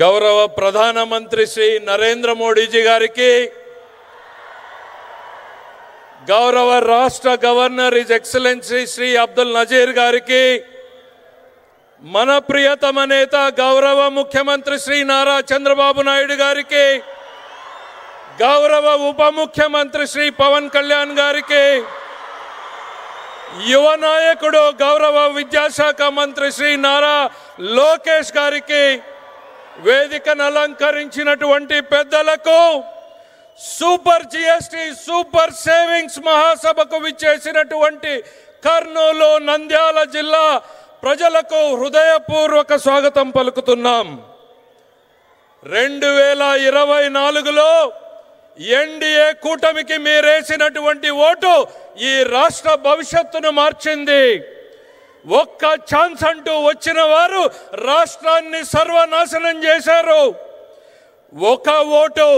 గౌరవ ప్రధానమంత్రి శ్రీ నరేంద్ర మోడీజీ గారికి, గౌరవ రాష్ట్ర governor his excellency Shri Abdul Nazeer గారికి, మన ప్రియతమ నేత గౌరవ ముఖ్యమంత్రి శ్రీ నారా చంద్రబాబు నాయుడు గారికి, గౌరవ ఉప ముఖ్యమంత్రి శ్రీ పవన్ కళ్యాణ్ గారికి, యువ నాయకుడు గౌరవ విద్యాశాఖ మంత్రి శ్రీ నారా లోకేష్ గారికి, వేదికను అలంకరించినటువంటి పెద్దలకు, సూపర్ జిఎస్టీ సూపర్ సేవింగ్స్ మహాసభకు విచ్చేసినటువంటి కర్నూలు నంద్యాల జిల్లా ప్రజలకు హృదయపూర్వక స్వాగతం పలుకుతున్నాం. 2024లో ఎన్డీఏ కూటమికి మీరేసినటువంటి ఓటు ఈ రాష్ట్ర భవిష్యత్తును మార్చింది. ఒక్క ఛాన్స్ అంటూ వచ్చిన వారు రాష్ట్రాన్ని సర్వనాశనం చేశారు. ఒక ఓటు,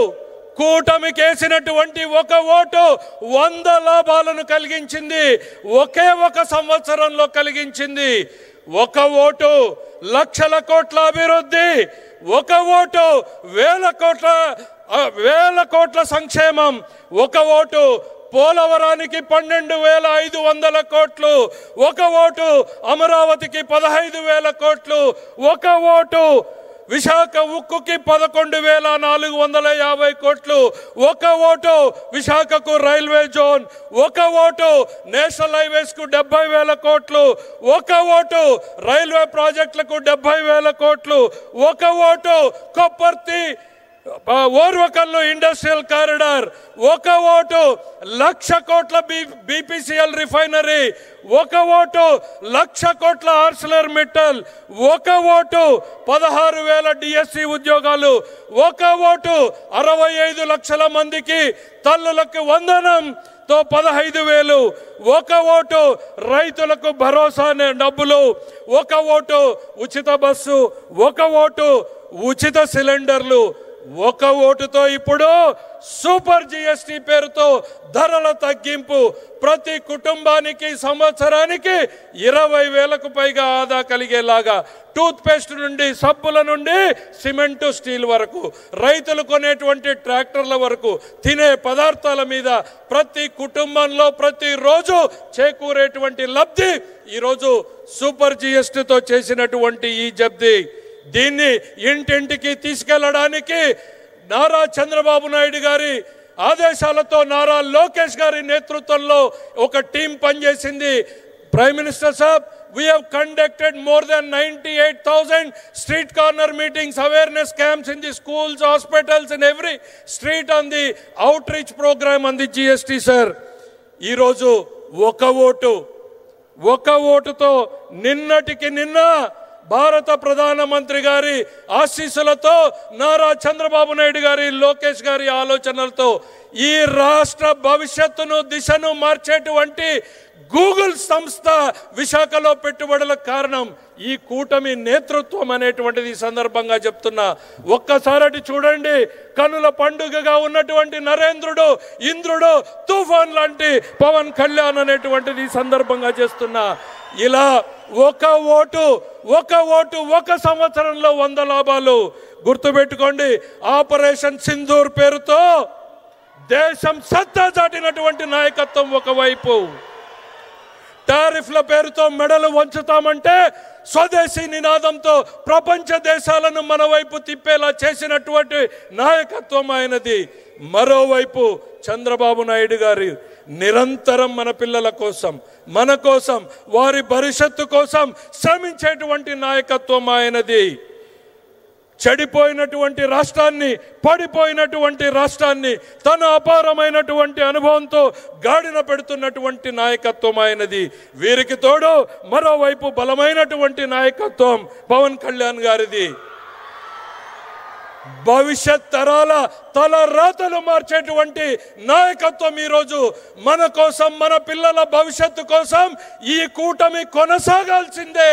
కూటమికి వేసినటువంటి ఒక ఓటు 100 లాభాలను కలిగించింది. ఒకే ఒక సంవత్సరంలో కలిగించింది. ఒక ఓటు లక్షల కోట్ల అభివృద్ధి, ఒక ఓటు వేల కోట్ల సంక్షేమం, ఒక ఓటు పోలవరానికి 12,500 కోట్లు, ఒక ఓటు అమరావతికి 15,000 కోట్లు, ఒక ఓటు విశాఖ ఉక్కుకి 11,450 కోట్లు, ఒక ఓటు విశాఖకు రైల్వే జోన్, ఒక ఓటు నేషనల్ హైవేస్ కు 70,000 కోట్లు, ఒక ఓటు రైల్వే ప్రాజెక్టులకు 70,000 కోట్లు, ఒక ఓటు కొప్పర్తి ఓర్వకల్లు ఇండస్ట్రియల్ కారిడార్, ఒక ఓటు 1,00,000 కోట్ల బీపీసీఎల్ రిఫైనరీ, ఒక ఓటు 1,00,000 కోట్ల ఆర్సిలర్ మిట్టల్, ఒక ఓటు 16,000 డిఎస్సి ఉద్యోగాలు, ఒక ఓటు 65 లక్షల మందికి తల్లులకు వందనంతో 15,000, ఒక ఓటు రైతులకు భరోసా డబ్బులు, ఒక ఓటు ఉచిత బస్సు, ఒక ఓటు ఉచిత సిలిండర్లు, ఒక ఓటుతో ఇప్పుడు సూపర్ జిఎస్టీ పేరుతో ధరల తగ్గింపు, ప్రతి కుటుంబానికి సంవత్సరానికి 20,000కు పైగా ఆదా కలిగేలాగా, టూత్ పేస్ట్ నుండి సబ్బుల నుండి సిమెంటు స్టీల్ వరకు, రైతులు కొనేటువంటి ట్రాక్టర్ల వరకు, తినే పదార్థాల మీద ప్రతి కుటుంబంలో ప్రతిరోజు చేకూరేటువంటి లబ్ధి ఈరోజు సూపర్ జిఎస్టీతో చేసినటువంటి ఈ జబ్ది. దీన్ని ఇంటింటికి తీసుకెళ్లడానికి నారా చంద్రబాబు నాయుడు గారి ఆదేశాలతో నారా లోకేష్ గారి నేతృత్వంలో ఒక టీం పనిచేసింది. Prime minister Saab, we have conducted more than 98,000 street corner meetings, awareness camps in the schools, hospitals and every street on the outreach program on the GST sir. ఈ రోజు ఒక ఓటుతో నిన్నటికి నిన్న భారత ప్రధానమంత్రి గారి ఆశీస్సులతో, నారా చంద్రబాబు నాయుడు గారి, లోకేష్ గారి ఆలోచనలతో ఈ రాష్ట్ర భవిష్యత్తును దిశను మార్చేటువంటి గూగుల్ సంస్థ విశాఖలో పెట్టుబడులకు కారణం ఈ కూటమి నేతృత్వం అనేటువంటిది ఈ సందర్భంగా చెప్తున్నా. ఒక్కసారి చూడండి, కనుల పండుగగా ఉన్నటువంటి నరేంద్రుడు, ఇంద్రుడు, తుఫాన్ లాంటి పవన్ కళ్యాణ్ అనేటువంటిది ఈ సందర్భంగా చేస్తున్నా. ఇలా ఒక ఓటు ఒక సంవత్సరంలో 100 లాభాలు. గుర్తుపెట్టుకోండి, ఆపరేషన్ సింధూర్ పేరుతో దేశం సత్తా చాటినటువంటి నాయకత్వం ఒకవైపు, టారిఫ్ల పేరుతో మెడలు వంచుతామంటే స్వదేశీ నినాదంతో ప్రపంచ దేశాలను మన వైపు తిప్పేలా చేసినటువంటి నాయకత్వం ఆయనది. మరోవైపు చంద్రబాబు నాయుడు గారి నిరంతరం మన పిల్లల కోసం, మన కోసం, వారి భవిష్యత్తు కోసం శ్రమించేటువంటి నాయకత్వం ఆయనది. చెడిపోయినటువంటి రాష్ట్రాన్ని, పడిపోయినటువంటి రాష్ట్రాన్ని తన అపారమైనటువంటి అనుభవంతో గాడిన పెడుతున్నటువంటి నాయకత్వం ఆయనది. వీరికి తోడు మరోవైపు బలమైనటువంటి నాయకత్వం పవన్ కళ్యాణ్ గారిది. భవిష్యత్ తరాల తల రాతలు మార్చేటువంటి నాయకత్వం ఈరోజు మన కోసం, మన పిల్లల భవిష్యత్తు కోసం ఈ కూటమి కొనసాగాల్సిందే.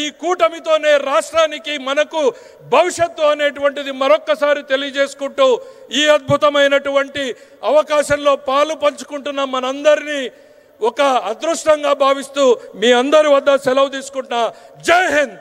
ఈ కూటమితోనే రాష్ట్రానికి, మనకు భవిష్యత్తు అనేటువంటిది మరొక్కసారి తెలియజేసుకుంటూ ఈ అద్భుతమైనటువంటి అవకాశంలో పాలు పంచుకుంటున్న మనందరినీ ఒక అదృష్టంగా భావిస్తూ మీ అందరి వద్ద సెలవు తీసుకుంటున్నా. జై హింద్.